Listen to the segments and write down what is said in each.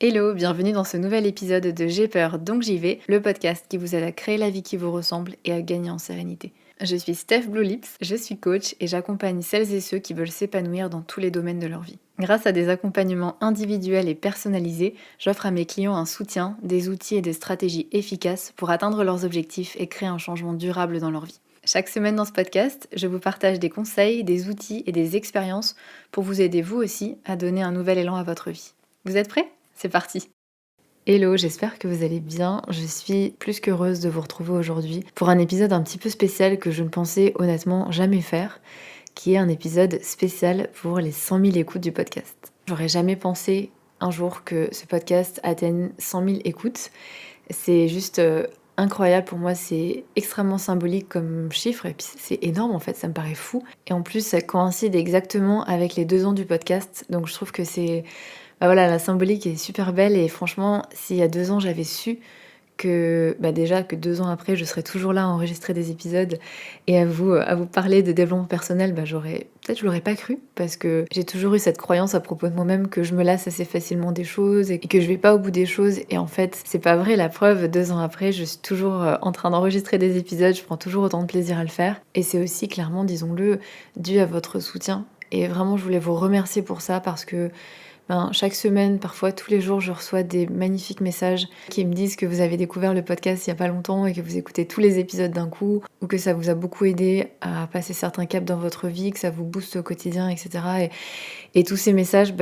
Hello, bienvenue dans ce nouvel épisode de J'ai peur donc j'y vais, le podcast qui vous aide à créer la vie qui vous ressemble et à gagner en sérénité. Je suis Steph Blue Lips, je suis coach et j'accompagne celles et ceux qui veulent s'épanouir dans tous les domaines de leur vie. Grâce à des accompagnements individuels et personnalisés, j'offre à mes clients un soutien, des outils et des stratégies efficaces pour atteindre leurs objectifs et créer un changement durable dans leur vie. Chaque semaine dans ce podcast, je vous partage des conseils, des outils et des expériences pour vous aider vous aussi à donner un nouvel élan à votre vie. Vous êtes prêts ? C'est parti! Hello, j'espère que vous allez bien. Je suis plus qu'heureuse de vous retrouver aujourd'hui pour un épisode un petit peu spécial que je ne pensais honnêtement jamais faire, qui est un épisode spécial pour les 100 000 écoutes du podcast. J'aurais jamais pensé un jour que ce podcast atteigne 100 000 écoutes. C'est juste incroyable pour moi, c'est extrêmement symbolique comme chiffre et puis c'est énorme en fait, ça me paraît fou. Et en plus, ça coïncide exactement avec les 2 ans du podcast, donc je trouve que c'est voilà, la symbolique est super belle et franchement, s'il y a 2 ans, j'avais su que, déjà que 2 ans après, je serais toujours là à enregistrer des épisodes et à vous parler de développement personnel, je l'aurais pas cru parce que j'ai toujours eu cette croyance à propos de moi-même que je me lasse assez facilement des choses et que je vais pas au bout des choses et en fait, c'est pas vrai. La preuve, 2 ans après, je suis toujours, en train d'enregistrer des épisodes, je prends toujours autant de plaisir à le faire et c'est aussi clairement, disons-le, dû à votre soutien et vraiment je voulais vous remercier pour ça parce que chaque semaine, parfois tous les jours, je reçois des magnifiques messages qui me disent que vous avez découvert le podcast il y a pas longtemps et que vous écoutez tous les épisodes d'un coup, ou que ça vous a beaucoup aidé à passer certains caps dans votre vie, que ça vous booste au quotidien, etc. Et tous ces messages,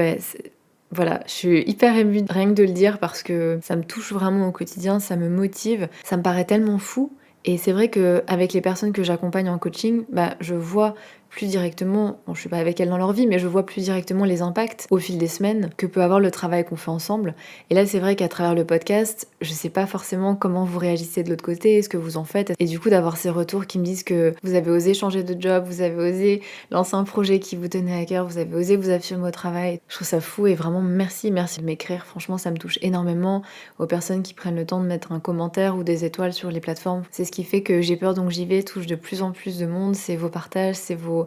voilà, je suis hyper émue rien que de le dire parce que ça me touche vraiment au quotidien, ça me motive, ça me paraît tellement fou. Et c'est vrai qu'avec les personnes que j'accompagne en coaching, je vois plus directement, bon, je suis pas avec elles dans leur vie, mais je vois plus directement les impacts au fil des semaines que peut avoir le travail qu'on fait ensemble. Et là, c'est vrai qu'à travers le podcast, je sais pas forcément comment vous réagissez de l'autre côté, ce que vous en faites. Et du coup, d'avoir ces retours qui me disent que vous avez osé changer de job, vous avez osé lancer un projet qui vous tenait à cœur, vous avez osé vous affirmer au travail. Je trouve ça fou et vraiment merci de m'écrire. Franchement, ça me touche énormément. Aux personnes qui prennent le temps de mettre un commentaire ou des étoiles sur les plateformes. C'est ce qui fait que J'ai peur donc j'y vais touche de plus en plus de monde. C'est vos partages, c'est vos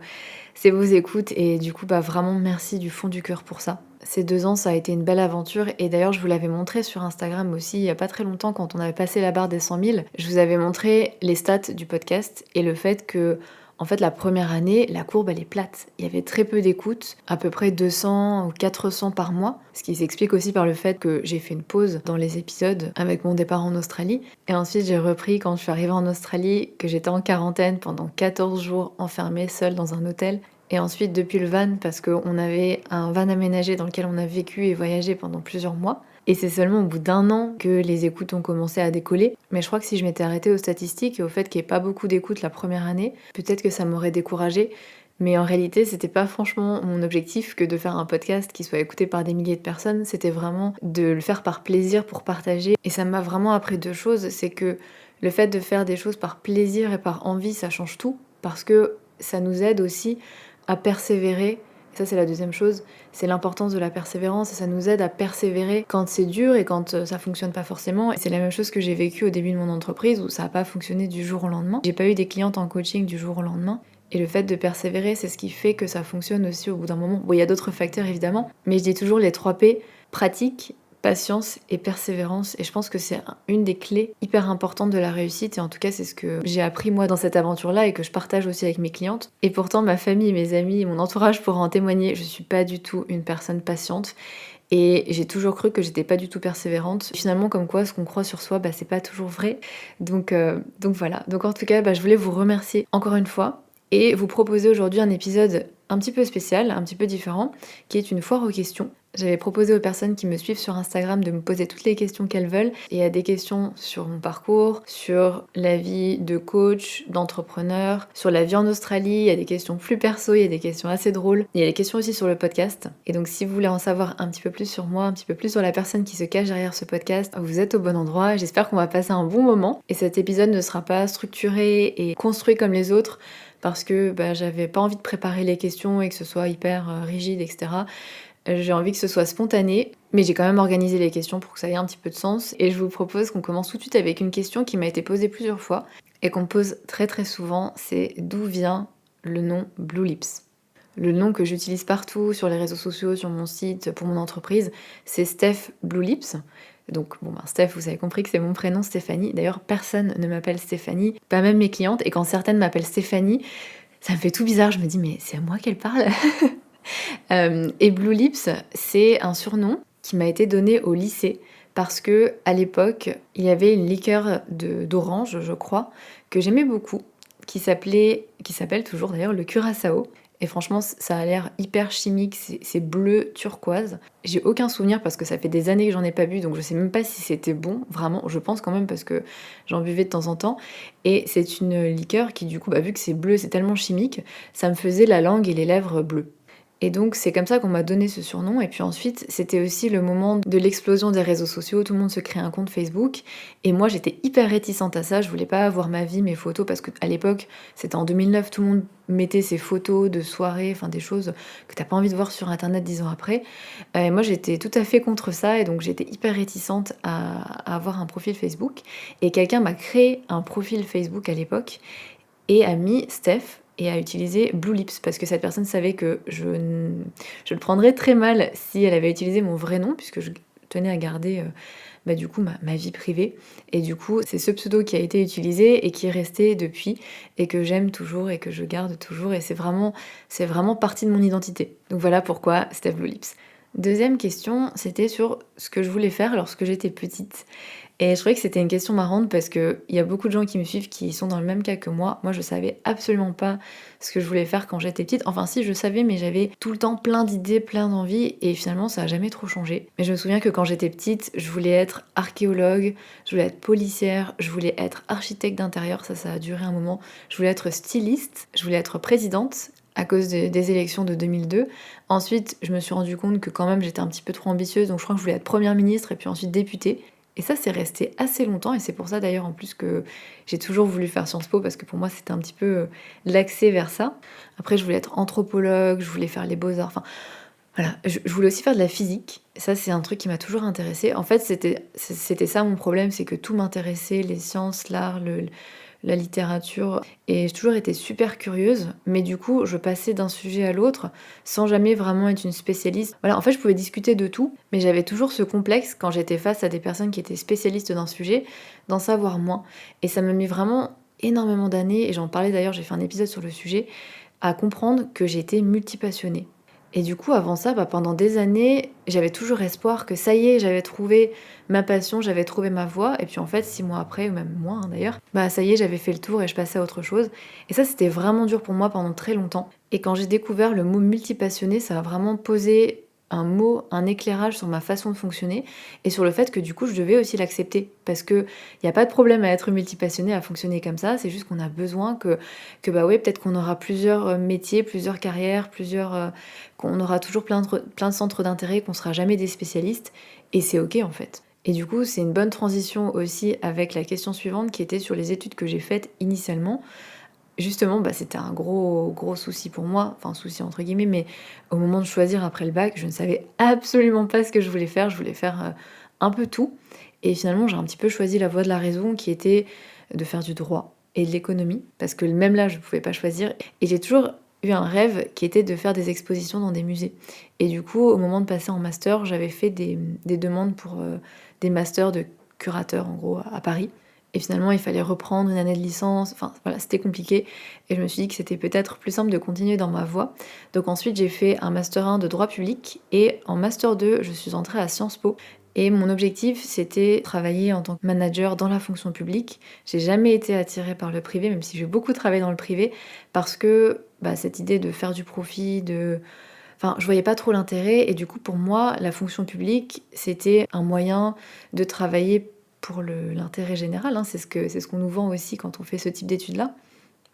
écoutes et du coup vraiment merci du fond du cœur pour ça. Ces 2 ans, ça a été une belle aventure et d'ailleurs je vous l'avais montré sur Instagram aussi il y a pas très longtemps quand on avait passé la barre des 100 000. Je vous avais montré les stats du podcast et le fait que en fait, la première année, la courbe, elle est plate. Il y avait très peu d'écoutes, à peu près 200 ou 400 par mois, ce qui s'explique aussi par le fait que j'ai fait une pause dans les épisodes avec mon départ en Australie. Et ensuite, j'ai repris quand je suis arrivée en Australie, que j'étais en quarantaine pendant 14 jours enfermée seule dans un hôtel. Et ensuite, depuis le van, parce qu'on avait un van aménagé dans lequel on a vécu et voyagé pendant plusieurs mois. Et c'est seulement au bout d'1 an que les écoutes ont commencé à décoller. Mais je crois que si je m'étais arrêtée aux statistiques et au fait qu'il n'y ait pas beaucoup d'écoutes la première année, peut-être que ça m'aurait découragée. Mais en réalité, c'était pas franchement mon objectif que de faire un podcast qui soit écouté par des milliers de personnes. C'était vraiment de le faire par plaisir pour partager. Et ça m'a vraiment appris 2 choses. C'est que le fait de faire des choses par plaisir et par envie, ça change tout. Parce que ça nous aide aussi à persévérer. Et ça, c'est la deuxième chose, c'est l'importance de la persévérance et ça nous aide à persévérer quand c'est dur et quand ça fonctionne pas forcément. Et c'est la même chose que j'ai vécu au début de mon entreprise où ça a pas fonctionné du jour au lendemain. J'ai pas eu des clientes en coaching du jour au lendemain. Et le fait de persévérer, c'est ce qui fait que ça fonctionne aussi au bout d'un moment. Bon, il y a d'autres facteurs évidemment, mais je dis toujours les 3 P, pratique, patience et persévérance. Et je pense que c'est une des clés hyper importantes de la réussite. Et en tout cas, c'est ce que j'ai appris moi dans cette aventure-là et que je partage aussi avec mes clientes. Et pourtant, ma famille, mes amis, mon entourage pourraient en témoigner. Je suis pas du tout une personne patiente. Et j'ai toujours cru que j'étais pas du tout persévérante. Finalement, comme quoi, ce qu'on croit sur soi, c'est pas toujours vrai. Donc voilà. Donc en tout cas, je voulais vous remercier encore une fois et vous proposer aujourd'hui un épisode un petit peu spécial, un petit peu différent, qui est une foire aux questions. J'avais proposé aux personnes qui me suivent sur Instagram de me poser toutes les questions qu'elles veulent. Et il y a des questions sur mon parcours, sur la vie de coach, d'entrepreneur, sur la vie en Australie, il y a des questions plus perso, il y a des questions assez drôles. Il y a des questions aussi sur le podcast. Et donc si vous voulez en savoir un petit peu plus sur moi, un petit peu plus sur la personne qui se cache derrière ce podcast, vous êtes au bon endroit. J'espère qu'on va passer un bon moment. Et cet épisode ne sera pas structuré et construit comme les autres parce que j'avais pas envie de préparer les questions et que ce soit hyper rigide, etc. J'ai envie que ce soit spontané, mais j'ai quand même organisé les questions pour que ça ait un petit peu de sens. Et je vous propose qu'on commence tout de suite avec une question qui m'a été posée plusieurs fois et qu'on me pose très très souvent, c'est d'où vient le nom Blue Lips ? Le nom que j'utilise partout sur les réseaux sociaux, sur mon site, pour mon entreprise, c'est Steph Blue Lips. Donc bon, Steph, vous avez compris que c'est mon prénom Stéphanie. D'ailleurs, personne ne m'appelle Stéphanie, pas même mes clientes. Et quand certaines m'appellent Stéphanie, ça me fait tout bizarre. Je me dis, mais c'est à moi qu'elle parle. Et Blue Lips, c'est un surnom qui m'a été donné au lycée parce que à l'époque, il y avait une liqueur d'orange, je crois, que j'aimais beaucoup, qui s'appelle toujours d'ailleurs le curaçao. Et franchement, ça a l'air hyper chimique, c'est bleu turquoise. J'ai aucun souvenir parce que ça fait des années que j'en ai pas bu, donc je sais même pas si c'était bon, vraiment. Je pense quand même parce que j'en buvais de temps en temps. Et c'est une liqueur qui, du coup, vu que c'est bleu, c'est tellement chimique, ça me faisait la langue et les lèvres bleues. Et donc c'est comme ça qu'on m'a donné ce surnom. Et puis ensuite, c'était aussi le moment de l'explosion des réseaux sociaux. Tout le monde se crée un compte Facebook. Et moi, j'étais hyper réticente à ça. Je voulais pas avoir ma vie, mes photos, parce qu'à l'époque, c'était en 2009, tout le monde mettait ses photos de soirée, enfin des choses que t'as pas envie de voir sur Internet 10 ans après. Et moi, j'étais tout à fait contre ça. Et donc j'étais hyper réticente à avoir un profil Facebook. Et quelqu'un m'a créé un profil Facebook à l'époque et a mis Steph et a utilisé Blue Lips parce que cette personne savait que je le prendrais très mal si elle avait utilisé mon vrai nom puisque je tenais à garder du coup ma vie privée. Et du coup, c'est ce pseudo qui a été utilisé et qui est resté depuis et que j'aime toujours et que je garde toujours et c'est vraiment partie de mon identité. Donc voilà pourquoi Steph Blue Lips. Deuxième question, c'était sur ce que je voulais faire lorsque j'étais petite. Et je trouvais que c'était une question marrante parce qu'il y a beaucoup de gens qui me suivent qui sont dans le même cas que moi. Moi, je savais absolument pas ce que je voulais faire quand j'étais petite. Enfin, si, je savais, mais j'avais tout le temps plein d'idées, plein d'envies. Et finalement, ça a jamais trop changé. Mais je me souviens que quand j'étais petite, je voulais être archéologue, je voulais être policière, je voulais être architecte d'intérieur. Ça a duré un moment. Je voulais être styliste, je voulais être présidente à cause des élections de 2002. Ensuite, je me suis rendu compte que quand même j'étais un petit peu trop ambitieuse, donc je crois que je voulais être première ministre et puis ensuite députée. Et ça, c'est resté assez longtemps, et c'est pour ça d'ailleurs en plus que j'ai toujours voulu faire Sciences Po, parce que pour moi c'était un petit peu l'accès vers ça. Après, je voulais être anthropologue, je voulais faire les beaux-arts, enfin voilà, je voulais aussi faire de la physique. Ça, c'est un truc qui m'a toujours intéressée. En fait, c'était ça mon problème, c'est que tout m'intéressait, les sciences, l'art, la littérature. Et j'ai toujours été super curieuse, mais du coup, je passais d'un sujet à l'autre sans jamais vraiment être une spécialiste. Voilà, en fait, je pouvais discuter de tout, mais j'avais toujours ce complexe quand j'étais face à des personnes qui étaient spécialistes d'un sujet, d'en savoir moins. Et ça m'a mis vraiment énormément d'années, et j'en parlais d'ailleurs, j'ai fait un épisode sur le sujet, à comprendre que j'étais multipassionnée. Et du coup, avant ça, pendant des années, j'avais toujours espoir que ça y est, j'avais trouvé ma passion, j'avais trouvé ma voie. Et puis en fait, 6 mois après, ou même moins d'ailleurs, ça y est, j'avais fait le tour et je passais à autre chose. Et ça, c'était vraiment dur pour moi pendant très longtemps. Et quand j'ai découvert le mot multipassionné, ça a vraiment posé un mot, un éclairage sur ma façon de fonctionner et sur le fait que du coup, je devais aussi l'accepter. Parce qu'il n'y a pas de problème à être multipassionné, à fonctionner comme ça. C'est juste qu'on a besoin que ouais, peut-être qu'on aura plusieurs métiers, plusieurs carrières, qu'on aura toujours plein de centres d'intérêt, qu'on sera jamais des spécialistes. Et c'est ok en fait. Et du coup, c'est une bonne transition aussi avec la question suivante qui était sur les études que j'ai faites initialement. Justement, c'était un gros souci pour moi, enfin souci entre guillemets, mais au moment de choisir après le bac, je ne savais absolument pas ce que je voulais faire. Je voulais faire un peu tout. Et finalement, j'ai un petit peu choisi la voie de la raison qui était de faire du droit et de l'économie, parce que même là, je ne pouvais pas choisir. Et j'ai toujours eu un rêve qui était de faire des expositions dans des musées. Et du coup, au moment de passer en master, j'avais fait des demandes pour des masters de curateur, en gros, à Paris. Et finalement, il fallait reprendre une année de licence. Enfin, voilà, c'était compliqué. Et je me suis dit que c'était peut-être plus simple de continuer dans ma voie. Donc ensuite, j'ai fait un master 1 de droit public. Et en master 2, je suis entrée à Sciences Po. Et mon objectif, c'était travailler en tant que manager dans la fonction publique. J'ai jamais été attirée par le privé, même si j'ai beaucoup travaillé dans le privé, parce que cette idée de faire du profit, Enfin, je voyais pas trop l'intérêt. Et du coup, pour moi, la fonction publique, c'était un moyen de travailler pour l'intérêt général, hein. C'est ce qu'on nous vend aussi quand on fait ce type d'études-là.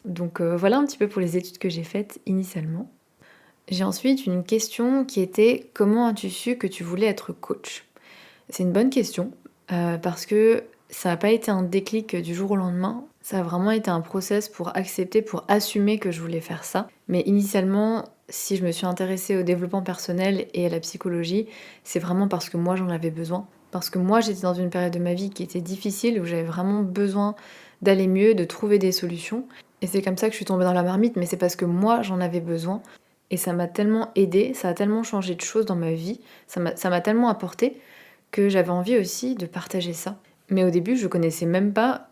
Donc voilà un petit peu pour les études que j'ai faites initialement. J'ai ensuite une question qui était: comment as-tu su que tu voulais être coach? C'est une bonne question, parce que ça n'a pas été un déclic du jour au lendemain. Ça a vraiment été un process pour accepter, pour assumer que je voulais faire ça. Mais initialement, si je me suis intéressée au développement personnel et à la psychologie, c'est vraiment parce que moi j'en avais besoin. Parce que moi j'étais dans une période de ma vie qui était difficile, où j'avais vraiment besoin d'aller mieux, de trouver des solutions. Et c'est comme ça que je suis tombée dans la marmite, mais c'est parce que moi j'en avais besoin. Et ça m'a tellement aidée, ça a tellement changé de choses dans ma vie, ça m'a tellement apporté que j'avais envie aussi de partager ça. Mais au début, je connaissais même pas,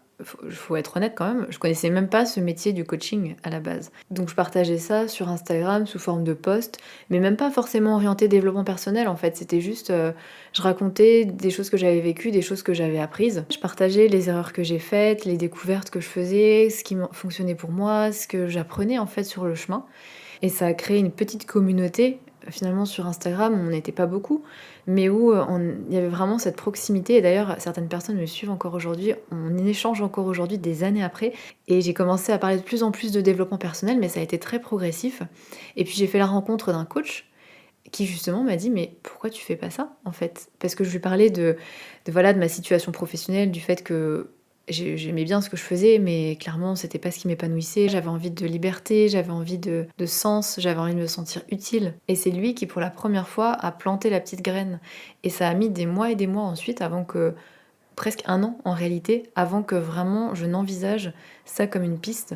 faut être honnête quand même, je connaissais même pas ce métier du coaching à la base. Donc je partageais ça sur Instagram sous forme de post, mais même pas forcément orienté développement personnel en fait, c'était juste, je racontais des choses que j'avais vécues, des choses que j'avais apprises. Je partageais les erreurs que j'ai faites, les découvertes que je faisais, ce qui fonctionnait pour moi, ce que j'apprenais en fait sur le chemin. Et ça a créé une petite communauté, finalement sur Instagram, on n'était pas beaucoup, mais où il y avait vraiment cette proximité. Et d'ailleurs, certaines personnes me suivent encore aujourd'hui, on échange encore aujourd'hui des années après. Et j'ai commencé à parler de plus en plus de développement personnel, mais ça a été très progressif. Et puis j'ai fait la rencontre d'un coach qui justement m'a dit mais pourquoi tu fais pas ça en fait? Parce que je lui parlais voilà de ma situation professionnelle, du fait que j'aimais bien ce que je faisais, mais clairement c'était pas ce qui m'épanouissait. J'avais envie de liberté, j'avais envie de sens, j'avais envie de me sentir utile. Et c'est lui qui pour la première fois a planté la petite graine. Et ça a mis des mois et des mois ensuite avant que presque un an en réalité, avant que vraiment je n'envisage ça comme une piste.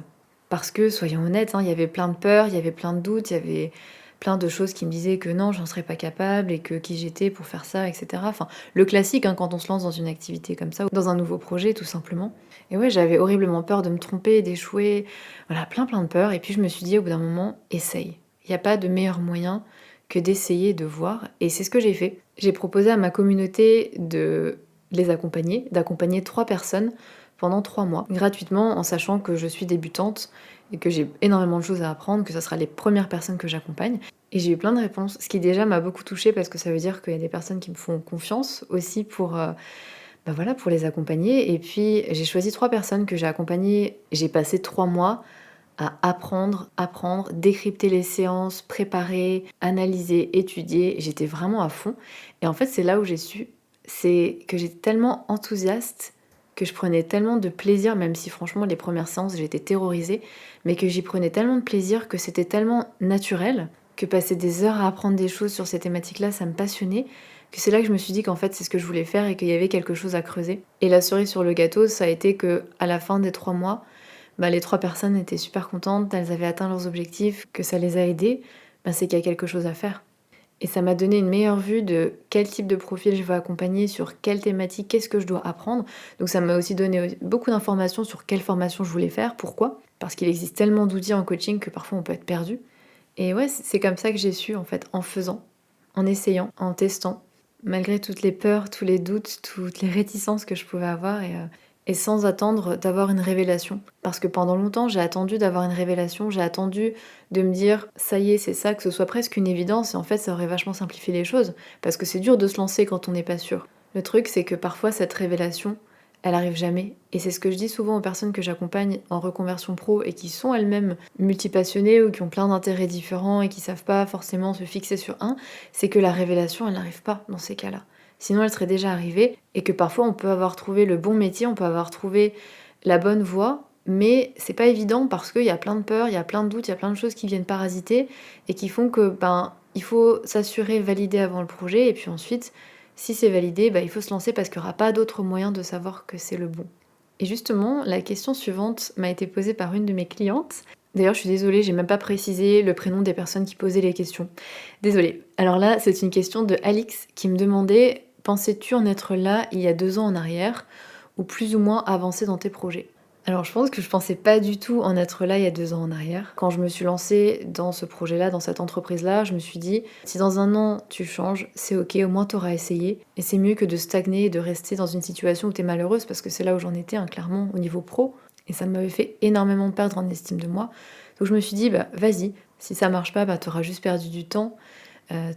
Parce que, soyons honnêtes, hein, il y avait plein de peurs, il y avait plein de doutes, il y avait plein de choses qui me disaient que non, j'en serais pas capable et que qui j'étais pour faire ça, etc. Enfin, le classique hein, quand on se lance dans une activité comme ça, ou dans un nouveau projet tout simplement. Et ouais, j'avais horriblement peur de me tromper, d'échouer, voilà, plein de peurs. Et puis je me suis dit au bout d'un moment, essaye. Il n'y a pas de meilleur moyen que d'essayer, de voir. Et c'est ce que j'ai fait. J'ai proposé à ma communauté de les accompagner, d'accompagner 3 personnes pendant 3 mois, gratuitement, en sachant que je suis débutante et que j'ai énormément de choses à apprendre, que ça sera les premières personnes que j'accompagne. Et j'ai eu plein de réponses, ce qui déjà m'a beaucoup touchée parce que ça veut dire qu'il y a des personnes qui me font confiance aussi pour, voilà, pour les accompagner. Et puis j'ai choisi 3 personnes que j'ai accompagnées. J'ai passé 3 mois à apprendre, décrypter les séances, préparer, analyser, étudier. J'étais vraiment à fond. Et en fait, c'est là où j'ai su, c'est que j'étais tellement enthousiaste, que je prenais tellement de plaisir, même si franchement les premières séances j'étais terrorisée, mais que j'y prenais tellement de plaisir, que c'était tellement naturel, que passer des heures à apprendre des choses sur ces thématiques-là, ça me passionnait, que c'est là que je me suis dit qu'en fait c'est ce que je voulais faire et qu'il y avait quelque chose à creuser. Et la cerise sur le gâteau, ça a été que à la fin des 3 mois, les 3 personnes étaient super contentes, elles avaient atteint leurs objectifs, que ça les a aidées, c'est qu'il y a quelque chose à faire. Et ça m'a donné une meilleure vue de quel type de profil je veux accompagner, sur quelle thématique, qu'est-ce que je dois apprendre. Donc ça m'a aussi donné beaucoup d'informations sur quelle formation je voulais faire, pourquoi. Parce qu'il existe tellement d'outils en coaching que parfois on peut être perdu. Et ouais, c'est comme ça que j'ai su en fait, en faisant, en essayant, en testant, malgré toutes les peurs, tous les doutes, toutes les réticences que je pouvais avoir et sans attendre d'avoir une révélation. Parce que pendant longtemps, j'ai attendu d'avoir une révélation, j'ai attendu de me dire ça y est, c'est ça, que ce soit presque une évidence, et en fait, ça aurait vachement simplifié les choses. Parce que c'est dur de se lancer quand on n'est pas sûr. Le truc, c'est que parfois, cette révélation, elle arrive jamais. Et c'est ce que je dis souvent aux personnes que j'accompagne en reconversion pro et qui sont elles-mêmes multipassionnées ou qui ont plein d'intérêts différents et qui savent pas forcément se fixer sur un, c'est que la révélation, elle n'arrive pas dans ces cas-là. Sinon, elle serait déjà arrivée et que parfois on peut avoir trouvé le bon métier, on peut avoir trouvé la bonne voie, mais c'est pas évident parce qu'il y a plein de peurs, il y a plein de doutes, il y a plein de choses qui viennent parasiter et qui font que il faut s'assurer, valider avant le projet et puis ensuite, si c'est validé, il faut se lancer parce qu'il n'y aura pas d'autre moyen de savoir que c'est le bon. Et justement, la question suivante m'a été posée par une de mes clientes. D'ailleurs, je suis désolée, j'ai même pas précisé le prénom des personnes qui posaient les questions. Désolée. Alors là, c'est une question de Alix qui me demandait: pensais-tu en être là il y a 2 ans en arrière, ou plus ou moins avancé dans tes projets? Alors je pense que je pensais pas du tout en être là il y a 2 ans en arrière. Quand je me suis lancée dans ce projet-là, dans cette entreprise-là, je me suis dit, si dans un an tu changes, c'est ok, au moins t'auras essayé. Et c'est mieux que de stagner et de rester dans une situation où t'es malheureuse, parce que c'est là où j'en étais, clairement, au niveau pro. Et ça m'avait fait énormément perdre en estime de moi. Donc je me suis dit, vas-y, si ça marche pas, t'auras juste perdu du temps.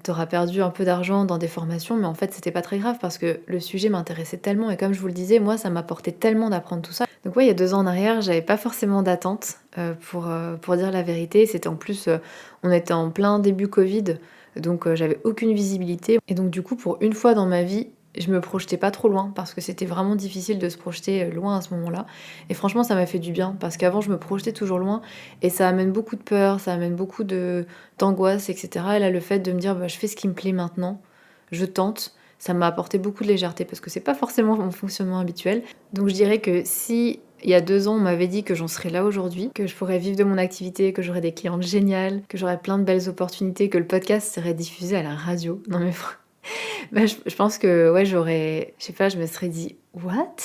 T'auras perdu un peu d'argent dans des formations, mais en fait c'était pas très grave parce que le sujet m'intéressait tellement et comme je vous le disais, moi ça m'apportait tellement d'apprendre tout ça. Donc ouais, il y a 2 ans en arrière, j'avais pas forcément d'attente pour dire la vérité. C'était en plus, on était en plein début Covid, donc j'avais aucune visibilité. Et donc du coup, pour une fois dans ma vie, je me projetais pas trop loin parce que c'était vraiment difficile de se projeter loin à ce moment-là. Et franchement, ça m'a fait du bien parce qu'avant, je me projetais toujours loin et ça amène beaucoup de peur, ça amène beaucoup d'angoisse, etc. Et là, le fait de me dire, je fais ce qui me plaît maintenant, je tente, ça m'a apporté beaucoup de légèreté parce que c'est pas forcément mon fonctionnement habituel. Donc je dirais que si il y a 2 ans, on m'avait dit que j'en serais là aujourd'hui, que je pourrais vivre de mon activité, que j'aurais des clientes géniales, que j'aurais plein de belles opportunités, que le podcast serait diffusé à la radio. Non mais bah, je pense que ouais, je sais pas, je me serais dit: «What?»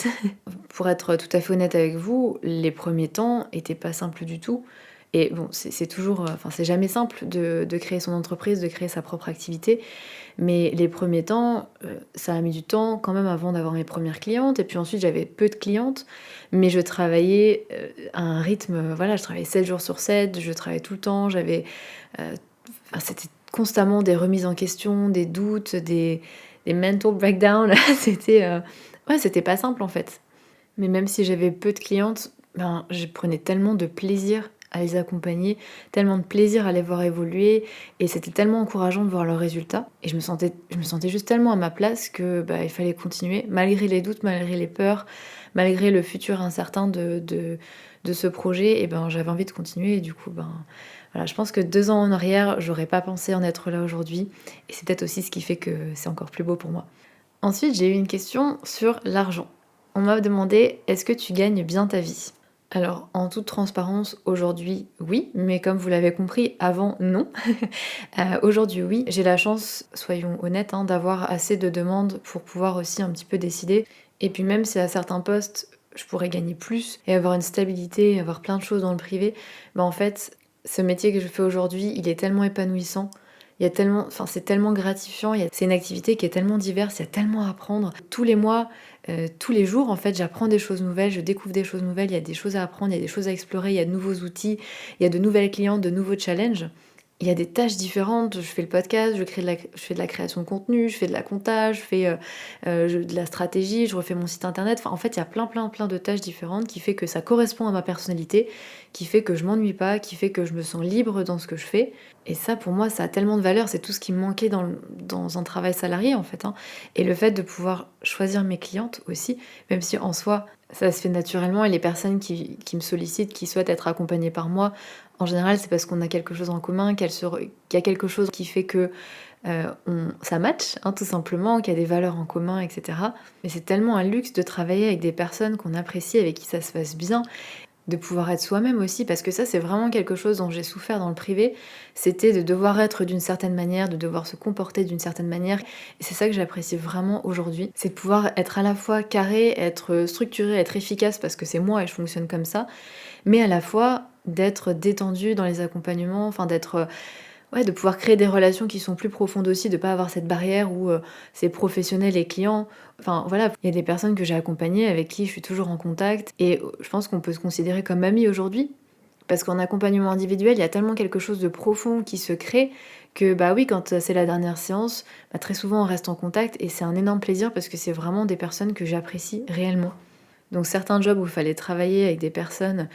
Pour être tout à fait honnête avec vous, les premiers temps étaient pas simples du tout et bon, c'est toujours, enfin, c'est jamais simple de créer son entreprise, de créer sa propre activité. Mais les premiers temps, ça a mis du temps quand même avant d'avoir mes premières clientes et puis ensuite j'avais peu de clientes, mais je travaillais, à un rythme, voilà, je travaillais 7 jours sur 7, je travaillais tout le temps, heu, enfin, c'était constamment des remises en question, des doutes, des mental breakdowns. C'était, ouais, c'était pas simple en fait. Mais même si j'avais peu de clientes, ben, je prenais tellement de plaisir à les accompagner, tellement de plaisir à les voir évoluer et c'était tellement encourageant de voir leurs résultats et je me sentais juste tellement à ma place que, bah, il fallait continuer malgré les doutes, malgré les peurs, malgré le futur incertain de ce projet et ben, j'avais envie de continuer et du coup, ben, voilà, je pense que 2 ans en arrière, j'aurais pas pensé en être là aujourd'hui et c'est peut-être aussi ce qui fait que c'est encore plus beau pour moi. Ensuite, j'ai eu une question sur l'argent. On m'a demandé: «Est-ce que tu gagnes bien ta vie?» Alors, en toute transparence, aujourd'hui, oui, mais comme vous l'avez compris, avant, non. Aujourd'hui, oui. J'ai la chance, soyons honnêtes, hein, d'avoir assez de demandes pour pouvoir aussi un petit peu décider et puis même si à certains postes, je pourrais gagner plus et avoir une stabilité et avoir plein de choses dans le privé, bah, en fait, ce métier que je fais aujourd'hui, il est tellement épanouissant. Il y a tellement enfin, c'est tellement gratifiant, c'est une activité qui est tellement diverse, il y a tellement à apprendre. Tous les mois, tous les jours, en fait, j'apprends des choses nouvelles, je découvre des choses nouvelles, il y a des choses à apprendre, il y a des choses à explorer, il y a de nouveaux outils, il y a de nouvelles clientes, de nouveaux challenges. Il y a des tâches différentes, je fais le podcast, je fais de la création de contenu, je fais de la compta, je fais, de la stratégie, je refais mon site internet. Enfin, en fait, il y a plein, plein, plein de tâches différentes qui fait que ça correspond à ma personnalité, qui fait que je m'ennuie pas, qui fait que je me sens libre dans ce que je fais et ça, pour moi, ça a tellement de valeur, c'est tout ce qui me manquait dans un travail salarié, en fait, hein et le fait de pouvoir choisir mes clientes aussi, même si en soi, ça se fait naturellement et les personnes qui me sollicitent, qui souhaitent être accompagnées par moi, en général, c'est parce qu'on a quelque chose en commun, qu'il y a quelque chose qui fait que, ça match, hein, tout simplement, qu'il y a des valeurs en commun et cetera. Mais c'est tellement un luxe de travailler avec des personnes qu'on apprécie, avec qui ça se passe bien, de pouvoir être soi-même aussi, parce que ça, c'est vraiment quelque chose dont j'ai souffert dans le privé. C'était de devoir être d'une certaine manière, de devoir se comporter d'une certaine manière. Et c'est ça que j'apprécie vraiment aujourd'hui. C'est de pouvoir être à la fois carré, être structuré, être efficace, parce que c'est moi et je fonctionne comme ça, mais à la fois d'être détendue dans les accompagnements, enfin d'être, ouais, de pouvoir créer des relations qui sont plus profondes aussi, de pas avoir cette barrière où, c'est professionnel et client. Enfin voilà, il y a des personnes que j'ai accompagnées avec qui je suis toujours en contact et je pense qu'on peut se considérer comme amis aujourd'hui. Parce qu'en accompagnement individuel, il y a tellement quelque chose de profond qui se crée que, bah oui, quand, c'est la dernière séance, bah, très souvent on reste en contact et c'est un énorme plaisir parce que c'est vraiment des personnes que j'apprécie réellement. Donc certains jobs où il fallait travailler avec des personnes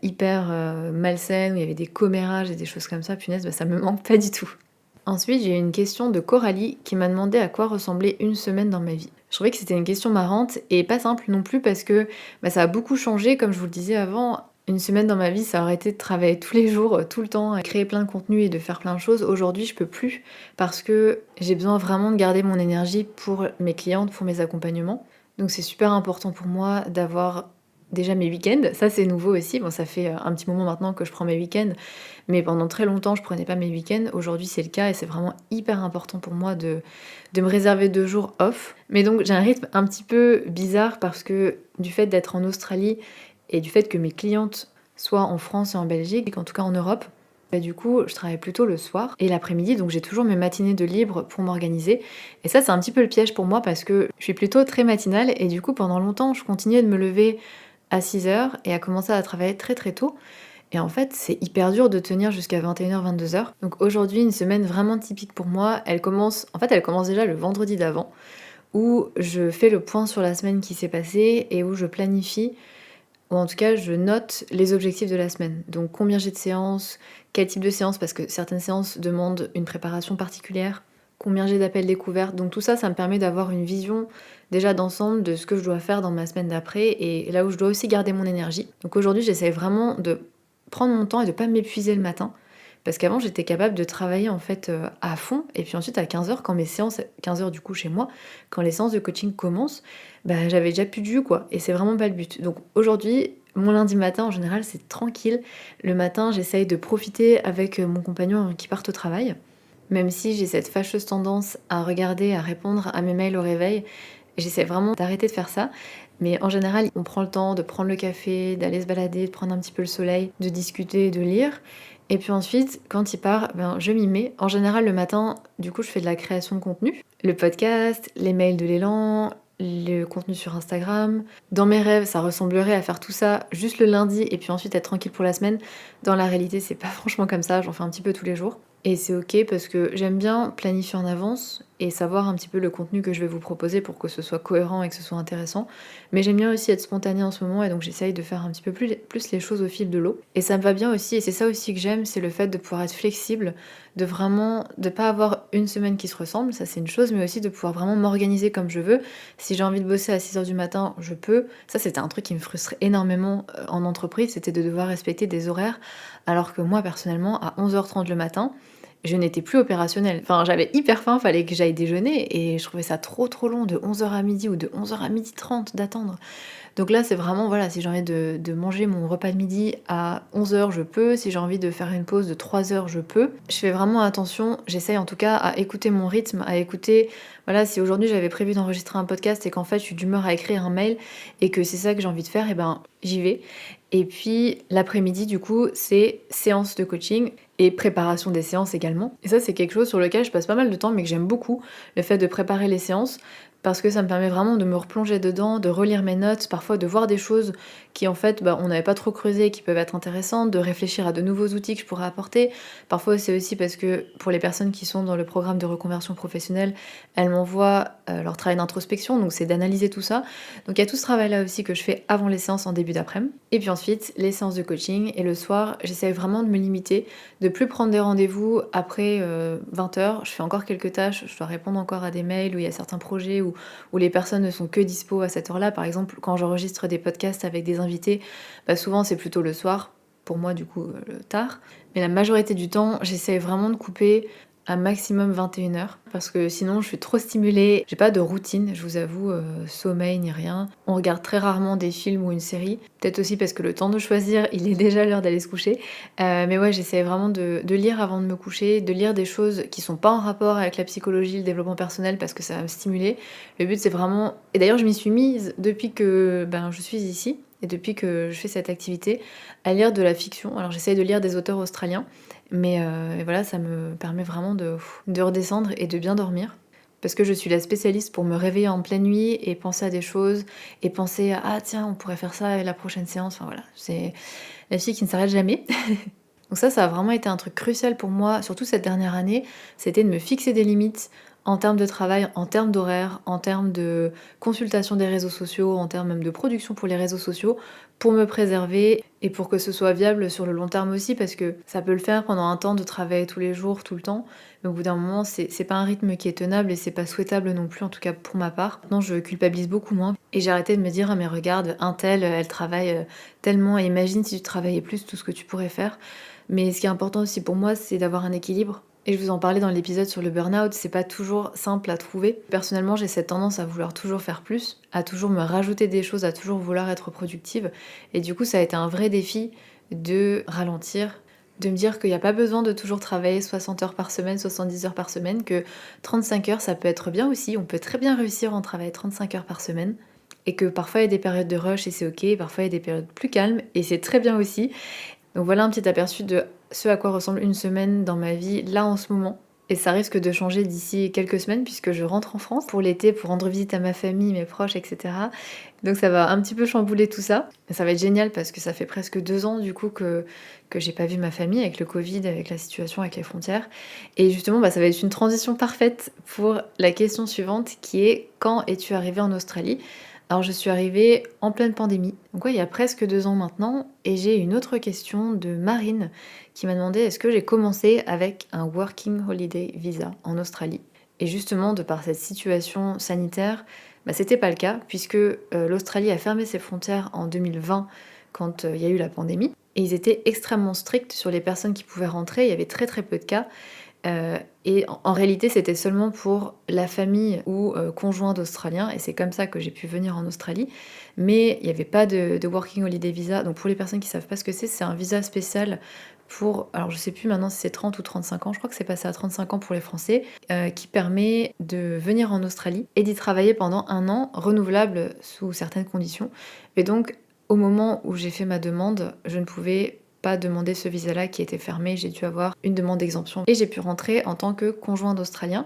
hyper, malsaine, où il y avait des commérages et des choses comme ça, punaise, bah, ça me manque pas du tout. Ensuite, j'ai eu une question de Coralie qui m'a demandé à quoi ressemblait une semaine dans ma vie. Je trouvais que c'était une question marrante et pas simple non plus parce que, bah, ça a beaucoup changé, comme je vous le disais avant. Une semaine dans ma vie, ça aurait été de travailler tous les jours, tout le temps, à créer plein de contenu et de faire plein de choses. Aujourd'hui, je peux plus parce que j'ai besoin vraiment de garder mon énergie pour mes clientes, pour mes accompagnements. Donc c'est super important pour moi d'avoir déjà mes week-ends. Ça, c'est nouveau aussi. Bon, ça fait, un petit moment maintenant que je prends mes week-ends, mais pendant très longtemps, je prenais pas mes week-ends. Aujourd'hui, c'est le cas et c'est vraiment hyper important pour moi de me réserver 2 jours off. Mais donc j'ai un rythme un petit peu bizarre parce que du fait d'être en Australie et du fait que mes clientes soient en France et en Belgique, en tout cas en Europe, bah, du coup, je travaille plutôt le soir et l'après-midi, donc j'ai toujours mes matinées de libre pour m'organiser. Et ça, c'est un petit peu le piège pour moi parce que je suis plutôt très matinale et du coup, pendant longtemps, je continuais de me lever à 6 heures et à commencer à travailler très très tôt. Et en fait, c'est hyper dur de tenir jusqu'à 21h-22h. Donc aujourd'hui, une semaine vraiment typique pour moi, elle commence déjà le vendredi d'avant, où je fais le point sur la semaine qui s'est passée et où je planifie, ou en tout cas, je note les objectifs de la semaine. Donc combien j'ai de séances, quel type de séance, parce que certaines séances demandent une préparation particulière, combien j'ai d'appels découvertes. Donc tout ça, ça me permet d'avoir une vision déjà d'ensemble de ce que je dois faire dans ma semaine d'après et là où je dois aussi garder mon énergie. Donc aujourd'hui, j'essaie vraiment de prendre mon temps et de pas m'épuiser le matin Parce qu'avant, j'étais capable de travailler en fait à fond. Et puis ensuite, à 15h, quand mes séances, 15h du coup chez moi, quand les séances de coaching commencent, bah, j'avais déjà plus de jus quoi. Et c'est vraiment pas le but. Donc aujourd'hui, mon lundi matin en général, c'est tranquille. Le matin, j'essaye de profiter avec mon compagnon qui part au travail. Même si j'ai cette fâcheuse tendance à regarder, à répondre à mes mails au réveil, j'essaie vraiment d'arrêter de faire ça. Mais en général, on prend le temps de prendre le café, d'aller se balader, de prendre un petit peu le soleil, de discuter, de lire. Et puis ensuite, quand il part, ben, je m'y mets. En général, le matin, du coup, je fais de la création de contenu. Le podcast, les mails de l'élan, le contenu sur Instagram. Dans mes rêves, ça ressemblerait à faire tout ça juste le lundi et puis ensuite être tranquille pour la semaine. Dans la réalité, c'est pas franchement comme ça, j'en fais un petit peu tous les jours. Et c'est ok parce que j'aime bien planifier en avance et savoir un petit peu le contenu que je vais vous proposer pour que ce soit cohérent et que ce soit intéressant. Mais j'aime bien aussi être spontanée en ce moment et donc j'essaye de faire un petit peu plus les choses au fil de l'eau. Et ça me va bien aussi et c'est ça aussi que j'aime, c'est le fait de pouvoir être flexible, de vraiment, de pas avoir une semaine qui se ressemble, ça c'est une chose, mais aussi de pouvoir vraiment m'organiser comme je veux. Si j'ai envie de bosser à 6h du matin, je peux. Ça c'était un truc qui me frustrait énormément en entreprise, c'était de devoir respecter des horaires, alors que moi personnellement, à 11h30 le matin, je n'étais plus opérationnelle. Enfin, j'avais hyper faim, fallait que j'aille déjeuner et je trouvais ça trop long de 11h à midi ou de 11h à 12h30 d'attendre. Donc là, c'est vraiment, voilà, si j'ai envie de manger mon repas de midi à 11h, je peux. Si j'ai envie de faire une pause de 3h, je peux. Je fais vraiment attention, j'essaye en tout cas à écouter mon rythme, à écouter, voilà, si aujourd'hui j'avais prévu d'enregistrer un podcast et qu'en fait je suis d'humeur à écrire un mail et que c'est ça que j'ai envie de faire, et ben j'y vais. Et puis l'après-midi, du coup, c'est séance de coaching et préparation des séances également. Et ça, c'est quelque chose sur lequel je passe pas mal de temps, mais que j'aime beaucoup, le fait de préparer les séances, parce que ça me permet vraiment de me replonger dedans, de relire mes notes, parfois de voir des choses qui en fait bah, on n'avait pas trop creusé et qui peuvent être intéressantes, de réfléchir à de nouveaux outils que je pourrais apporter. Parfois c'est aussi parce que pour les personnes qui sont dans le programme de reconversion professionnelle, elles m'envoient leur travail d'introspection, donc c'est d'analyser tout ça. Donc il y a tout ce travail-là aussi que je fais avant les séances en début d'après-midi. Et puis ensuite, les séances de coaching, et le soir, j'essaie vraiment de me limiter, de plus prendre des rendez-vous après 20h. Je fais encore quelques tâches, je dois répondre encore à des mails où il y a certains projets où les personnes ne sont que dispo à cette heure-là. Par exemple, quand j'enregistre des podcasts avec des invités, bah souvent c'est plutôt le soir, pour moi du coup le tard. Mais la majorité du temps, j'essaie vraiment de couper à maximum 21h parce que sinon je suis trop stimulée. J'ai pas de routine, je vous avoue, sommeil ni rien. On regarde très rarement des films ou une série. Peut-être aussi parce que le temps de choisir, il est déjà l'heure d'aller se coucher. Mais ouais, j'essaie vraiment de lire avant de me coucher, de lire des choses qui sont pas en rapport avec la psychologie, le développement personnel parce que ça va me stimuler. Le but c'est vraiment... Et d'ailleurs je m'y suis mise depuis que je suis ici et depuis que je fais cette activité à lire de la fiction. Alors j'essaye de lire des auteurs australiens. Mais voilà, ça me permet vraiment de redescendre et de bien dormir. Parce que je suis la spécialiste pour me réveiller en pleine nuit et penser à des choses, et penser à «Ah tiens, on pourrait faire ça à la prochaine séance». Enfin voilà, c'est la fille qui ne s'arrête jamais. Donc ça a vraiment été un truc crucial pour moi, surtout cette dernière année, c'était de me fixer des limites en termes de travail, en termes d'horaire, en termes de consultation des réseaux sociaux, en termes même de production pour les réseaux sociaux, pour me préserver et pour que ce soit viable sur le long terme aussi, parce que ça peut le faire pendant un temps de travailler tous les jours, tout le temps, mais au bout d'un moment, c'est pas un rythme qui est tenable et c'est pas souhaitable non plus, en tout cas pour ma part. Maintenant, je culpabilise beaucoup moins et j'ai arrêté de me dire, ah mais regarde, un tel, elle travaille tellement, et imagine si tu travaillais plus, tout ce que tu pourrais faire. Mais ce qui est important aussi pour moi, c'est d'avoir un équilibre. Et je vous en parlais dans l'épisode sur le burn-out, c'est pas toujours simple à trouver. Personnellement, j'ai cette tendance à vouloir toujours faire plus, à toujours me rajouter des choses, à toujours vouloir être productive. Et du coup, ça a été un vrai défi de ralentir, de me dire qu'il n'y a pas besoin de toujours travailler 60 heures par semaine, 70 heures par semaine, que 35 heures, ça peut être bien aussi. On peut très bien réussir en travaillant 35 heures par semaine. Et que parfois il y a des périodes de rush et c'est ok, parfois il y a des périodes plus calmes et c'est très bien aussi. Donc voilà un petit aperçu de ce à quoi ressemble une semaine dans ma vie là en ce moment. Et ça risque de changer d'ici quelques semaines puisque je rentre en France pour l'été pour rendre visite à ma famille, mes proches, etc. Donc ça va un petit peu chambouler tout ça. Mais ça va être génial parce que ça fait presque 2 ans du coup que j'ai pas vu ma famille avec le Covid, avec la situation, avec les frontières. Et justement, ça va être une transition parfaite pour la question suivante qui est: quand es-tu arrivée en Australie? Alors je suis arrivée en pleine pandémie, donc ouais, il y a presque 2 ans maintenant, et j'ai une autre question de Marine qui m'a demandé est-ce que j'ai commencé avec un Working Holiday Visa en Australie. Et justement, de par cette situation sanitaire, c'était pas le cas, puisque l'Australie a fermé ses frontières en 2020 quand il y a eu la pandémie. Et ils étaient extrêmement stricts sur les personnes qui pouvaient rentrer, il y avait très très peu de cas. Et en réalité, c'était seulement pour la famille ou conjoint d'Australiens, et c'est comme ça que j'ai pu venir en Australie. Mais il n'y avait pas de Working Holiday Visa. Donc pour les personnes qui ne savent pas ce que c'est un visa spécial pour, alors je sais plus maintenant si c'est 30 ou 35 ans, je crois que c'est passé à 35 ans pour les Français, qui permet de venir en Australie et d'y travailler pendant 1 an, renouvelable sous certaines conditions. Et donc, au moment où j'ai fait ma demande, je ne pouvais pas demander ce visa-là qui était fermé, j'ai dû avoir une demande d'exemption et j'ai pu rentrer en tant que conjoint d'Australien.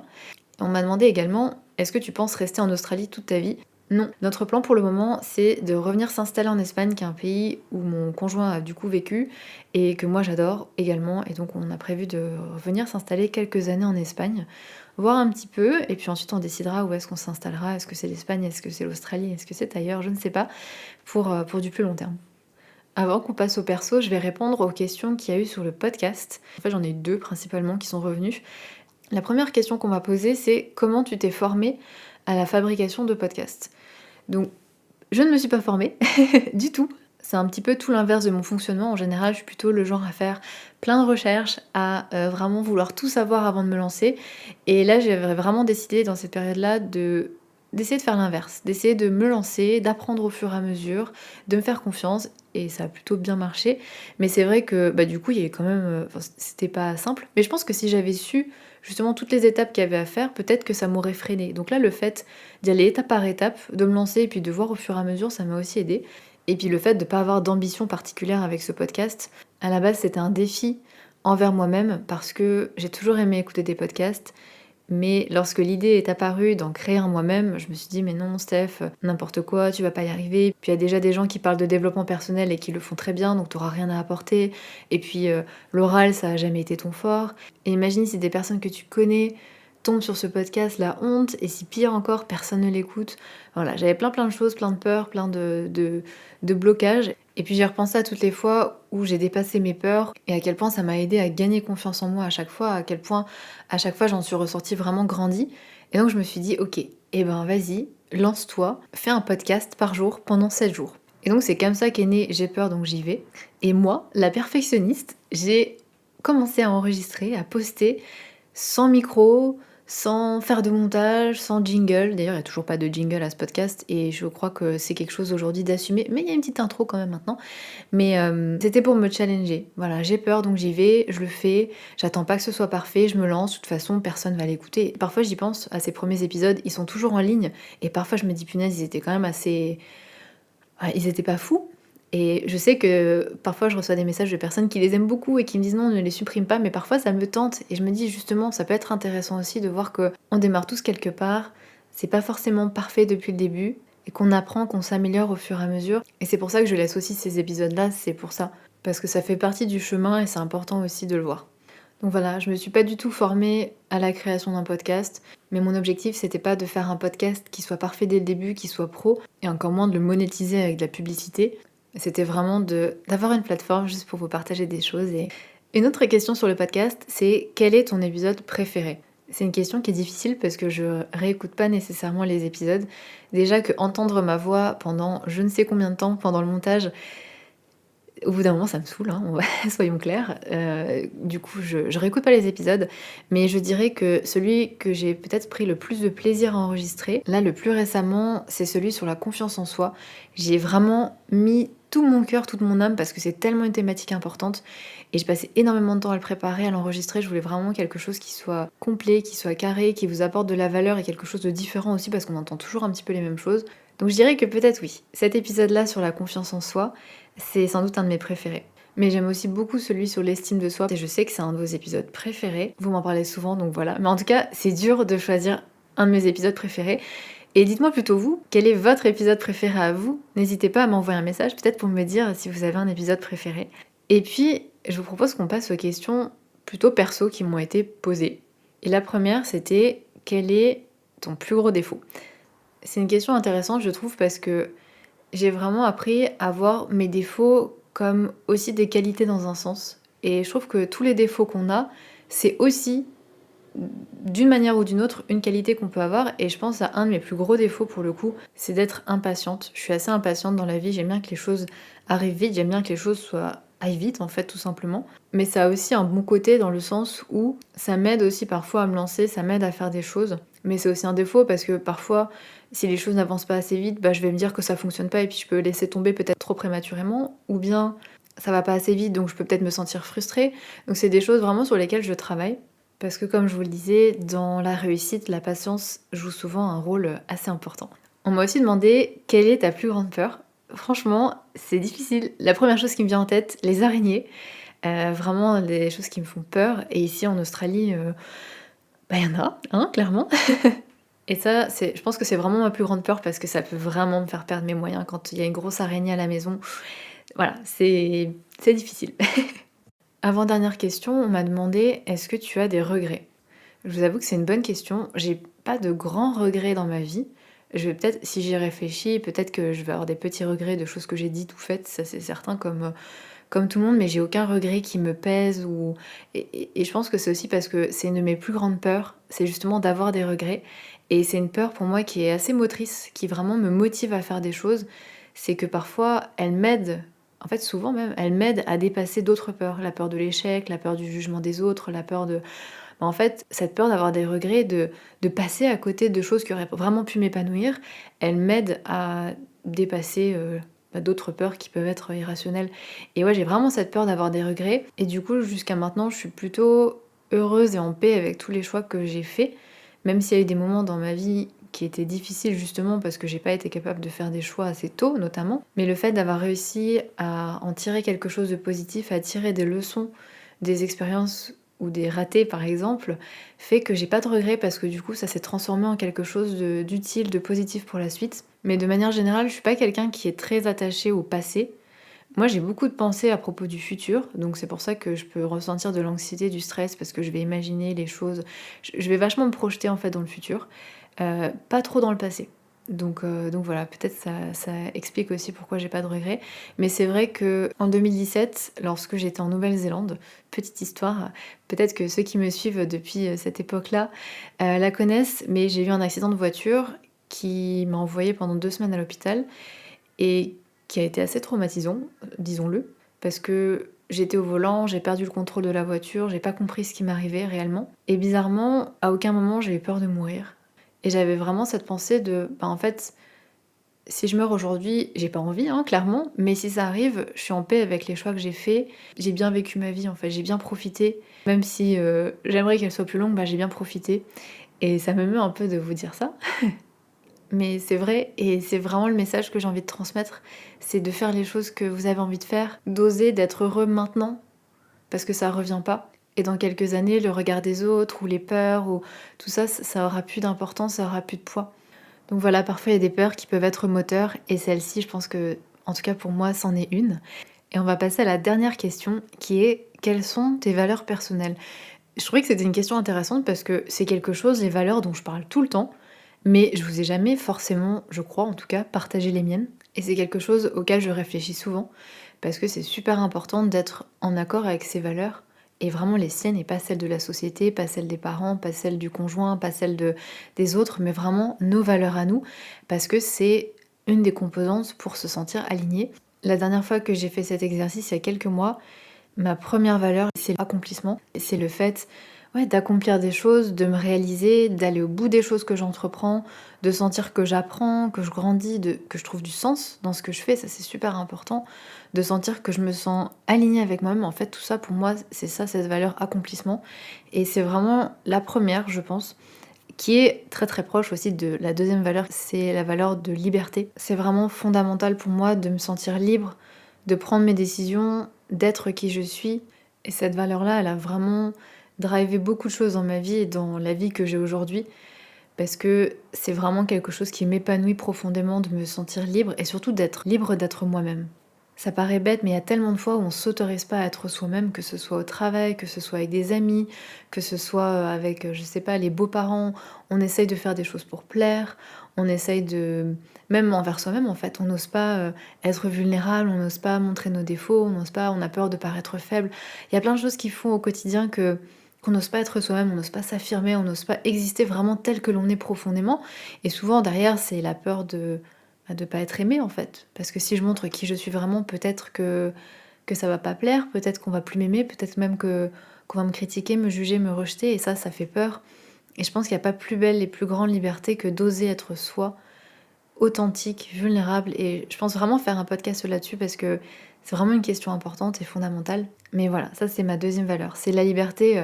On m'a demandé également, est-ce que tu penses rester en Australie toute ta vie? Non. Notre plan pour le moment, c'est de revenir s'installer en Espagne, qui est un pays où mon conjoint a du coup vécu et que moi j'adore également. Et donc on a prévu de revenir s'installer quelques années en Espagne, voir un petit peu, et puis ensuite on décidera où est-ce qu'on s'installera. Est-ce que c'est l'Espagne, est-ce que c'est l'Australie, est-ce que c'est ailleurs, je ne sais pas, pour du plus long terme. Avant qu'on passe au perso, je vais répondre aux questions qu'il y a eu sur le podcast. En fait, j'en ai 2 principalement qui sont revenues. La première question qu'on m'a posée, c'est comment tu t'es formée à la fabrication de podcasts? Donc, je ne me suis pas formée du tout. C'est un petit peu tout l'inverse de mon fonctionnement. En général, je suis plutôt le genre à faire plein de recherches, à vraiment vouloir tout savoir avant de me lancer. Et là, j'avais vraiment décidé dans cette période-là d'essayer de faire l'inverse, d'essayer de me lancer, d'apprendre au fur et à mesure, de me faire confiance, et ça a plutôt bien marché. Mais c'est vrai que du coup, il y avait quand même, c'était pas simple. Mais je pense que si j'avais su justement toutes les étapes qu'il y avait à faire, peut-être que ça m'aurait freiné. Donc là, le fait d'y aller étape par étape, de me lancer et puis de voir au fur et à mesure, ça m'a aussi aidé. Et puis le fait de ne pas avoir d'ambition particulière avec ce podcast, à la base, c'était un défi envers moi-même parce que j'ai toujours aimé écouter des podcasts. Mais lorsque l'idée est apparue d'en créer un moi-même, je me suis dit mais non Steph, n'importe quoi, tu vas pas y arriver. Puis il y a déjà des gens qui parlent de développement personnel et qui le font très bien, donc t'auras rien à apporter. Et puis l'oral, ça a jamais été ton fort. Et imagine si des personnes que tu connais tombent sur ce podcast, la honte, et si pire encore, personne ne l'écoute. Voilà, j'avais plein de choses, plein de peurs, plein de blocages. Et puis j'ai repensé à toutes les fois où j'ai dépassé mes peurs et à quel point ça m'a aidé à gagner confiance en moi à chaque fois, à quel point à chaque fois j'en suis ressortie vraiment grandie. Et donc je me suis dit, ok, eh ben vas-y, lance-toi, fais un podcast par jour pendant 7 jours. Et donc c'est comme ça qu'est né J'ai peur donc j'y vais. Et moi, la perfectionniste, j'ai commencé à enregistrer, à poster sans micro, sans faire de montage, sans jingle. D'ailleurs, il n'y a toujours pas de jingle à ce podcast et je crois que c'est quelque chose aujourd'hui d'assumer. Mais il y a une petite intro quand même maintenant. Mais c'était pour me challenger. Voilà, j'ai peur donc j'y vais, je le fais. J'attends pas que ce soit parfait, je me lance. De toute façon, personne va l'écouter. Parfois, j'y pense à ces premiers épisodes, ils sont toujours en ligne. Et parfois, je me dis, punaise, ils étaient quand même assez. Ouais, ils étaient pas fous. Et je sais que parfois je reçois des messages de personnes qui les aiment beaucoup et qui me disent non, ne les supprime pas, mais parfois ça me tente et je me dis justement, ça peut être intéressant aussi de voir que on démarre tous quelque part, c'est pas forcément parfait depuis le début et qu'on apprend, qu'on s'améliore au fur et à mesure. Et c'est pour ça que je laisse aussi ces épisodes-là, c'est pour ça. Parce que ça fait partie du chemin et c'est important aussi de le voir. Donc voilà, je me suis pas du tout formée à la création d'un podcast, mais mon objectif c'était pas de faire un podcast qui soit parfait dès le début, qui soit pro, et encore moins de le monétiser avec de la publicité. C'était vraiment d'avoir une plateforme juste pour vous partager des choses. Et une autre question sur le podcast, c'est quel est ton épisode préféré? C'est une question qui est difficile parce que je réécoute pas nécessairement les épisodes. Déjà que entendre ma voix pendant je ne sais combien de temps pendant le montage, au bout d'un moment, ça me saoule, hein, soyons clairs. Du coup, je réécoute pas les épisodes, mais je dirais que celui que j'ai peut-être pris le plus de plaisir à enregistrer, là, le plus récemment, c'est celui sur la confiance en soi. J'y ai vraiment mis tout mon cœur, toute mon âme, parce que c'est tellement une thématique importante, et j'ai passé énormément de temps à le préparer, à l'enregistrer. Je voulais vraiment quelque chose qui soit complet, qui soit carré, qui vous apporte de la valeur et quelque chose de différent aussi, parce qu'on entend toujours un petit peu les mêmes choses. Donc je dirais que peut-être oui, cet épisode-là sur la confiance en soi, c'est sans doute un de mes préférés. Mais j'aime aussi beaucoup celui sur l'estime de soi, et je sais que c'est un de vos épisodes préférés. Vous m'en parlez souvent, donc voilà. Mais en tout cas, c'est dur de choisir un de mes épisodes préférés. Et dites-moi plutôt vous, quel est votre épisode préféré à vous? N'hésitez pas à m'envoyer un message, peut-être pour me dire si vous avez un épisode préféré. Et puis, je vous propose qu'on passe aux questions plutôt perso qui m'ont été posées. Et la première, c'était quel est ton plus gros défaut? C'est une question intéressante, je trouve, parce que j'ai vraiment appris à voir mes défauts comme aussi des qualités dans un sens. Et je trouve que tous les défauts qu'on a, c'est aussi, d'une manière ou d'une autre, une qualité qu'on peut avoir. Et je pense à un de mes plus gros défauts pour le coup, c'est d'être impatiente. Je suis assez impatiente dans la vie, j'aime bien que les choses arrivent vite, j'aime bien que les choses soient aille vite en fait tout simplement. Mais ça a aussi un bon côté dans le sens où ça m'aide aussi parfois à me lancer, ça m'aide à faire des choses. Mais c'est aussi un défaut parce que parfois, si les choses n'avancent pas assez vite, je vais me dire que ça fonctionne pas et puis je peux laisser tomber peut-être trop prématurément. Ou bien ça va pas assez vite donc je peux peut-être me sentir frustrée. Donc c'est des choses vraiment sur lesquelles je travaille. Parce que comme je vous le disais, dans la réussite, la patience joue souvent un rôle assez important. On m'a aussi demandé quelle est ta plus grande peur. Franchement, c'est difficile. La première chose qui me vient en tête, les araignées. Vraiment des choses qui me font peur. Et ici en Australie, il y en a, hein, clairement. Et ça, je pense que c'est vraiment ma plus grande peur parce que ça peut vraiment me faire perdre mes moyens quand il y a une grosse araignée à la maison. Voilà, c'est difficile. Avant-dernière question, on m'a demandé est-ce que tu as des regrets? Je vous avoue que c'est une bonne question. J'ai pas de grands regrets dans ma vie. Je vais peut-être, si j'y réfléchis, peut-être que je vais avoir des petits regrets de choses que j'ai dites ou faites, ça c'est certain, comme tout le monde, mais j'ai aucun regret qui me pèse. Et je pense que c'est aussi parce que c'est une de mes plus grandes peurs, c'est justement d'avoir des regrets. Et c'est une peur pour moi qui est assez motrice, qui vraiment me motive à faire des choses. C'est que parfois, elle m'aide, en fait souvent même, elle m'aide à dépasser d'autres peurs. La peur de l'échec, la peur du jugement des autres, la peur de en fait, cette peur d'avoir des regrets, de passer à côté de choses qui auraient vraiment pu m'épanouir, elle m'aide à dépasser d'autres peurs qui peuvent être irrationnelles. Et ouais, j'ai vraiment cette peur d'avoir des regrets. Et du coup, jusqu'à maintenant, je suis plutôt heureuse et en paix avec tous les choix que j'ai faits, même s'il y a eu des moments dans ma vie qui étaient difficiles justement parce que j'ai pas été capable de faire des choix assez tôt notamment. Mais le fait d'avoir réussi à en tirer quelque chose de positif, à tirer des leçons des expériences ou des ratés par exemple, fait que j'ai pas de regrets parce que du coup ça s'est transformé en quelque chose d'utile, de positif pour la suite. Mais de manière générale, je suis pas quelqu'un qui est très attaché au passé. Moi j'ai beaucoup de pensées à propos du futur, donc c'est pour ça que je peux ressentir de l'anxiété, du stress, parce que je vais imaginer les choses, je vais vachement me projeter en fait dans le futur, pas trop dans le passé. Donc voilà, peut-être ça explique aussi pourquoi j'ai pas de regrets. Mais c'est vrai que en 2017, lorsque j'étais en Nouvelle-Zélande, petite histoire, peut-être que ceux qui me suivent depuis cette époque-là la connaissent, mais j'ai eu un accident de voiture qui m'a envoyée pendant 2 semaines à l'hôpital et qui a été assez traumatisant, disons-le, parce que j'étais au volant, j'ai perdu le contrôle de la voiture, j'ai pas compris ce qui m'arrivait réellement. Et bizarrement, à aucun moment j'ai eu peur de mourir. Et j'avais vraiment cette pensée de, en fait, si je meurs aujourd'hui, j'ai pas envie, hein, clairement, mais si ça arrive, je suis en paix avec les choix que j'ai faits. J'ai bien vécu ma vie, en fait, j'ai bien profité. Même si j'aimerais qu'elle soit plus longue, j'ai bien profité. Et ça me meut un peu de vous dire ça. Mais c'est vrai, et c'est vraiment le message que j'ai envie de transmettre, c'est de faire les choses que vous avez envie de faire, d'oser, d'être heureux maintenant, parce que ça revient pas. Et dans quelques années, le regard des autres, ou les peurs, ou tout ça, ça aura plus d'importance, ça aura plus de poids. Donc voilà, parfois il y a des peurs qui peuvent être moteurs, et celle-ci, je pense que, en tout cas pour moi, c'en est une. Et on va passer à la dernière question, qui est quelles sont tes valeurs personnelles? Je trouvais que c'était une question intéressante parce que c'est quelque chose, les valeurs dont je parle tout le temps, mais je vous ai jamais forcément, je crois en tout cas, partagé les miennes. Et c'est quelque chose auquel je réfléchis souvent, parce que c'est super important d'être en accord avec ses valeurs, et vraiment les siennes, et pas celles de la société, pas celles des parents, pas celles du conjoint, pas celles des autres, mais vraiment nos valeurs à nous, parce que c'est une des composantes pour se sentir aligné. La dernière fois que j'ai fait cet exercice, il y a quelques mois, ma première valeur, c'est l'accomplissement. C'est le fait d'accomplir des choses, de me réaliser, d'aller au bout des choses que j'entreprends, de sentir que j'apprends, que je grandis, que je trouve du sens dans ce que je fais, ça c'est super important. De sentir que je me sens alignée avec moi-même. En fait, tout ça pour moi, c'est ça, cette valeur accomplissement. Et c'est vraiment la première, je pense, qui est très très proche aussi de la deuxième valeur, c'est la valeur de liberté. C'est vraiment fondamental pour moi de me sentir libre, de prendre mes décisions, d'être qui je suis. Et cette valeur-là, elle a vraiment drivé beaucoup de choses dans ma vie et dans la vie que j'ai aujourd'hui. Parce que c'est vraiment quelque chose qui m'épanouit profondément de me sentir libre et surtout d'être libre d'être moi-même. Ça paraît bête, mais il y a tellement de fois où on s'autorise pas à être soi-même, que ce soit au travail, que ce soit avec des amis, que ce soit avec, je sais pas, les beaux-parents. On essaye de faire des choses pour plaire, on essaye de... Même envers soi-même, en fait, on n'ose pas être vulnérable, on n'ose pas montrer nos défauts, on n'ose pas, on a peur de paraître faible. Il y a plein de choses qui font au quotidien qu'on n'ose pas être soi-même, on n'ose pas s'affirmer, on n'ose pas exister vraiment tel que l'on est profondément. Et souvent, derrière, c'est la peur de pas être aimée en fait. Parce que si je montre qui je suis vraiment, peut-être que que ça va pas plaire, peut-être qu'on va plus m'aimer, peut-être même qu'on va me critiquer, me juger, me rejeter, et ça fait peur. Et je pense qu'il n'y a pas plus belle et plus grande liberté que d'oser être soi, authentique, vulnérable. Et je pense vraiment faire un podcast là-dessus parce que c'est vraiment une question importante et fondamentale. Mais voilà, ça c'est ma deuxième valeur. C'est la liberté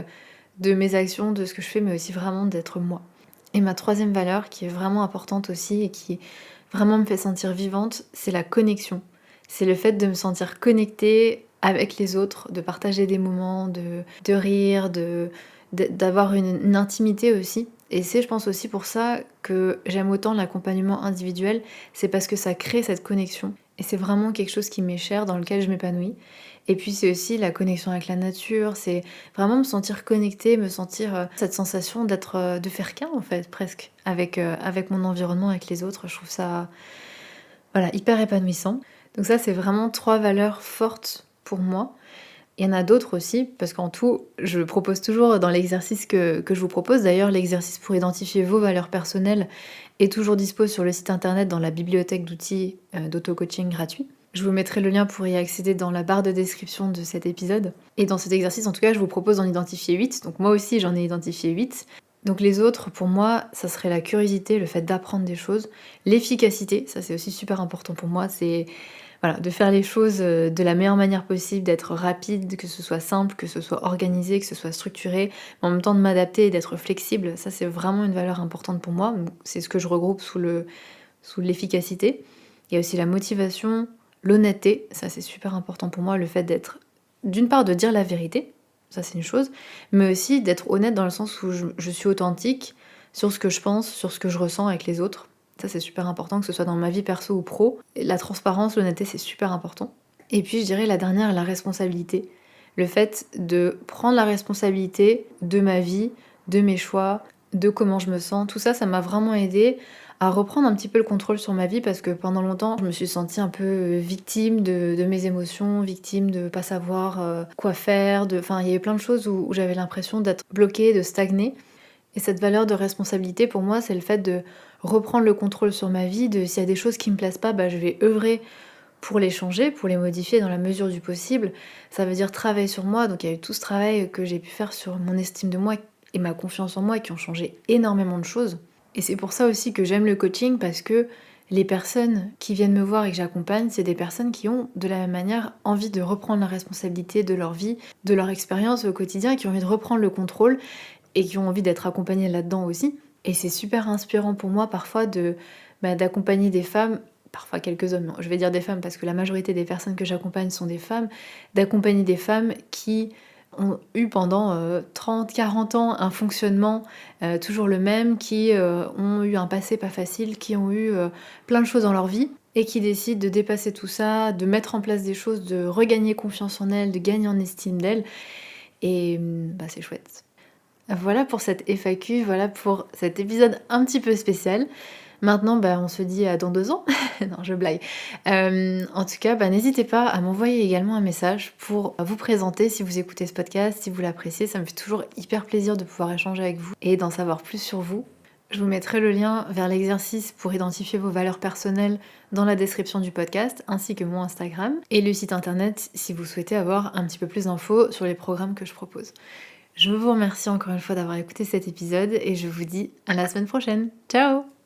de mes actions, de ce que je fais, mais aussi vraiment d'être moi. Et ma troisième valeur, qui est vraiment importante aussi et qui vraiment me fait sentir vivante, c'est la connexion. C'est le fait de me sentir connectée avec les autres, de partager des moments, de rire, d'avoir une intimité aussi. Et c'est, je pense aussi pour ça que j'aime autant l'accompagnement individuel, c'est parce que ça crée cette connexion. Et c'est vraiment quelque chose qui m'est cher, dans lequel je m'épanouis. Et puis c'est aussi la connexion avec la nature, c'est vraiment me sentir connectée, me sentir cette sensation d'être, de faire qu'un en fait, presque, avec mon environnement, avec les autres. Je trouve ça voilà, hyper épanouissant. Donc ça, c'est vraiment 3 valeurs fortes pour moi. Il y en a d'autres aussi, parce qu'en tout, je propose toujours dans l'exercice que je vous propose, d'ailleurs l'exercice pour identifier vos valeurs personnelles est toujours dispo sur le site internet dans la bibliothèque d'outils d'auto-coaching gratuit. Je vous mettrai le lien pour y accéder dans la barre de description de cet épisode. Et dans cet exercice, en tout cas, je vous propose d'en identifier 8. Donc moi aussi, j'en ai identifié 8. Donc les autres, pour moi, ça serait la curiosité, le fait d'apprendre des choses. L'efficacité, ça c'est aussi super important pour moi, c'est voilà, de faire les choses de la meilleure manière possible, d'être rapide, que ce soit simple, que ce soit organisé, que ce soit structuré, mais en même temps de m'adapter et d'être flexible. Ça c'est vraiment une valeur importante pour moi. C'est ce que je regroupe sous l'efficacité. Il y a aussi la motivation, l'honnêteté, ça c'est super important pour moi, le fait d'être, d'une part de dire la vérité, ça c'est une chose, mais aussi d'être honnête dans le sens où je suis authentique sur ce que je pense, sur ce que je ressens avec les autres. Ça c'est super important, que ce soit dans ma vie perso ou pro. Et la transparence, l'honnêteté c'est super important. Et puis je dirais la dernière, la responsabilité. Le fait de prendre la responsabilité de ma vie, de mes choix, de comment je me sens, tout ça, ça m'a vraiment aidé à reprendre un petit peu le contrôle sur ma vie parce que pendant longtemps, je me suis sentie un peu victime de mes émotions, victime de pas savoir quoi faire. Enfin, il y avait plein de choses où j'avais l'impression d'être bloquée, de stagner. Et cette valeur de responsabilité, pour moi, c'est le fait de reprendre le contrôle sur ma vie, de s'il y a des choses qui me plaisent pas, bah, je vais œuvrer pour les changer, pour les modifier dans la mesure du possible. Ça veut dire travailler sur moi, donc il y a eu tout ce travail que j'ai pu faire sur mon estime de moi et ma confiance en moi qui ont changé énormément de choses. Et c'est pour ça aussi que j'aime le coaching, parce que les personnes qui viennent me voir et que j'accompagne, c'est des personnes qui ont de la même manière envie de reprendre la responsabilité de leur vie, de leur expérience au quotidien, qui ont envie de reprendre le contrôle et qui ont envie d'être accompagnées là-dedans aussi. Et c'est super inspirant pour moi parfois d'accompagner des femmes, parfois quelques hommes, je vais dire des femmes parce que la majorité des personnes que j'accompagne sont des femmes, d'accompagner des femmes qui ont eu pendant 30, 40 ans un fonctionnement toujours le même, qui ont eu un passé pas facile, qui ont eu plein de choses dans leur vie et qui décident de dépasser tout ça, de mettre en place des choses, de regagner confiance en elles, de gagner en estime d'elles. Et c'est chouette. Voilà pour cette FAQ, voilà pour cet épisode un petit peu spécial. Maintenant, on se dit à dans 2 ans. Non, je blague. En tout cas, n'hésitez pas à m'envoyer également un message pour vous présenter si vous écoutez ce podcast, si vous l'appréciez. Ça me fait toujours hyper plaisir de pouvoir échanger avec vous et d'en savoir plus sur vous. Je vous mettrai le lien vers l'exercice pour identifier vos valeurs personnelles dans la description du podcast, ainsi que mon Instagram et le site internet si vous souhaitez avoir un petit peu plus d'infos sur les programmes que je propose. Je vous remercie encore une fois d'avoir écouté cet épisode et je vous dis à la semaine prochaine. Ciao!